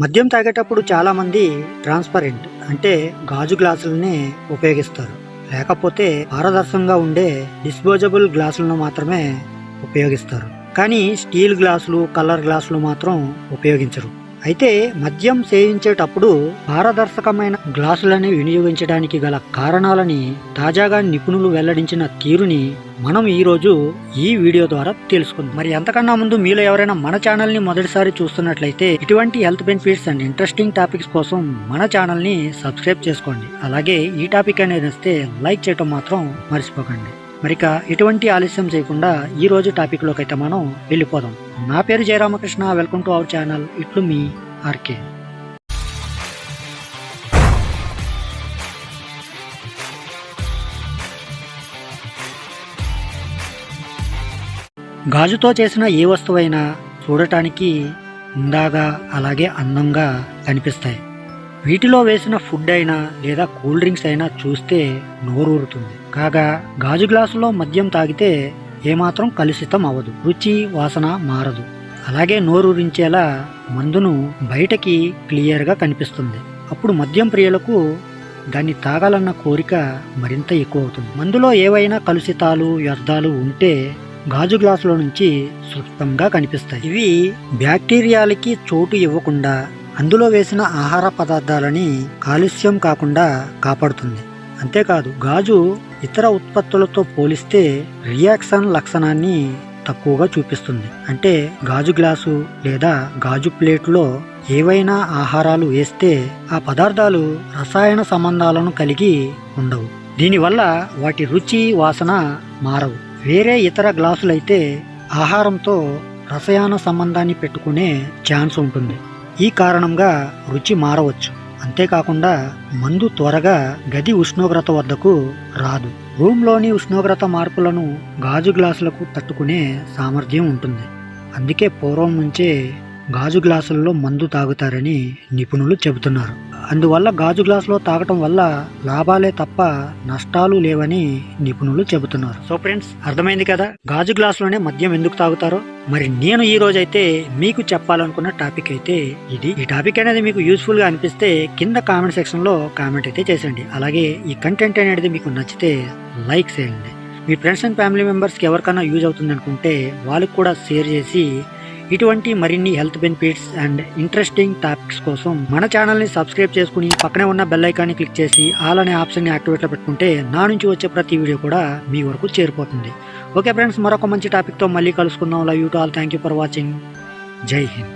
మద్యం తాగేటప్పుడు చాలామంది ట్రాన్స్పరెంట్ అంటే గాజు గ్లాసులనే ఉపయోగిస్తారు. లేకపోతే పారదర్శకంగా ఉండే డిస్పోజబుల్ గ్లాసులను మాత్రమే ఉపయోగిస్తారు. కానీ స్టీల్ గ్లాసులు, కలర్ గ్లాసులు మాత్రం ఉపయోగించరు. అయితే మద్యం సేవించేటప్పుడు పారదర్శకమైన గ్లాసులని వినియోగించడానికి గల కారణాలని తాజాగా నిపుణులు వెల్లడించిన తీరుని మనం ఈరోజు ఈ వీడియో ద్వారా తెలుసుకుందాం. మరి ఎంతకన్నా ముందు మీలో ఎవరైనా మన ఛానల్ ని మొదటిసారి చూస్తున్నట్లయితే ఇటువంటి health benefits and interesting topics కోసం మన ఛానల్ ని సబ్స్క్రైబ్ చేసుకోండి. అలాగే ఈ టాపిక్ అనేది నచ్చితే లైక్ చేయటం మాత్రం మర్చిపోకండి. మరిక ఎటువంటి ఆలస్యం చేయకుండా ఈ రోజు టాపిక్ లోకి అయితే మనం వెళ్ళిపోదాం. నా పేరు Jayaramakrishna. Welcome to our channel ఇట్లు మీ ఆర్కే. గాజుతో చేసిన ఏ వస్తువైనా చూడటానికి ఉందాగా అలాగే అందంగా కనిపిస్తాయి. వీటిలో వేసిన ఫుడ్ అయినా లేదా కూల్ డ్రింక్స్ అయినా చూస్తే నోరూరుతుంది. కాగా గాజు గ్లాసులో మద్యం తాగితే ఏమాత్రం కలుషితం అవ్వదు, రుచి వాసన మారదు. అలాగే నోరూరించేలా మందును బయటకి క్లియర్గా కనిపిస్తుంది. అప్పుడు మద్యం ప్రియులకు దాన్ని తాగాలన్న కోరిక మరింత ఎక్కువ అవుతుంది. మందులో ఏవైనా కలుషితాలు వ్యర్థాలు ఉంటే గాజు గ్లాసులో నుంచి స్పష్టంగా కనిపిస్తాయి. ఇవి బ్యాక్టీరియాలకి చోటు ఇవ్వకుండా అందులో వేసిన ఆహార పదార్థాలని కాలుష్యం కాకుండా కాపాడుతుంది. అంతేకాదు గాజు ఇతర ఉత్పత్తులతో పోలిస్తే రియాక్షన్ లక్షణాన్ని తక్కువగా చూపిస్తుంది. అంటే గాజు గ్లాసు లేదా గాజు ప్లేట్లో ఏవైనా ఆహారాలు వేస్తే ఆ పదార్థాలు రసాయన సంబంధాలను కలిగి ఉండవు. దీనివల్ల వాటి రుచి వాసన మారవు. వేరే ఇతర గ్లాసులైతే ఆహారంతో రసాయన సంబంధాన్ని పెట్టుకునే ఛాన్స్ ఉంటుంది. ఈ కారణంగా రుచి మారవచ్చు. అంతేకాకుండా మందు త్వరగా గది ఉష్ణోగ్రత వద్దకు రాదు. రూమ్లోని ఉష్ణోగ్రత మార్పులను గాజు గ్లాసులకు తట్టుకునే సామర్థ్యం ఉంటుంది. అందుకే పూర్వం నుంచే గాజు గ్లాసుల్లో మందు తాగుతారని నిపుణులు చెబుతున్నారు. అందువల్ల గాజు గ్లాసులో తాగటం వల్ల లాభాలే తప్ప నష్టాలు లేవని నిపుణులు చెబుతున్నారు. సో ఫ్రెండ్స్, అర్థమైంది కదా గాజు గ్లాసులోనే మద్యం ఎందుకు తాగుతారో. మరి నేను ఈ రోజైతే మీకు చెప్పాలనుకున్న టాపిక్ అయితే ఇది. ఈ టాపిక్ అనేది మీకు యూస్ఫుల్ గా అనిపిస్తే కింద కామెంట్ సెక్షన్ లో కామెంట్ అయితే చేసేయండి. అలాగే ఈ కంటెంట్ అనేది మీకు నచ్చితే లైక్ చేయండి. మీ ఫ్రెండ్స్ అండ్ ఫ్యామిలీ మెంబర్స్కి ఎవరికైనా యూజ్ అవుతుంది అనుకుంటే వాళ్ళకి కూడా షేర్ చేసి ఇటువంటి మరిన్ని health benefits and interesting topics కోసం మన ఛానల్ని సబ్స్క్రైబ్ చేసుకుని పక్కనే ఉన్న బెల్ ఐకాన్ని క్లిక్ చేసి ఆల్ అనే ఆప్షన్ని యాక్టివేట్లో పెట్టుకుంటే నా నుంచి వచ్చే ప్రతి వీడియో కూడా మీ వరకు చేరిపోతుంది. ఓకే ఫ్రెండ్స్, మరొక మంచి టాపిక్తో మళ్ళీ కలుసుకుందాం. Love you to all. Thank you for watching. జై హింద్.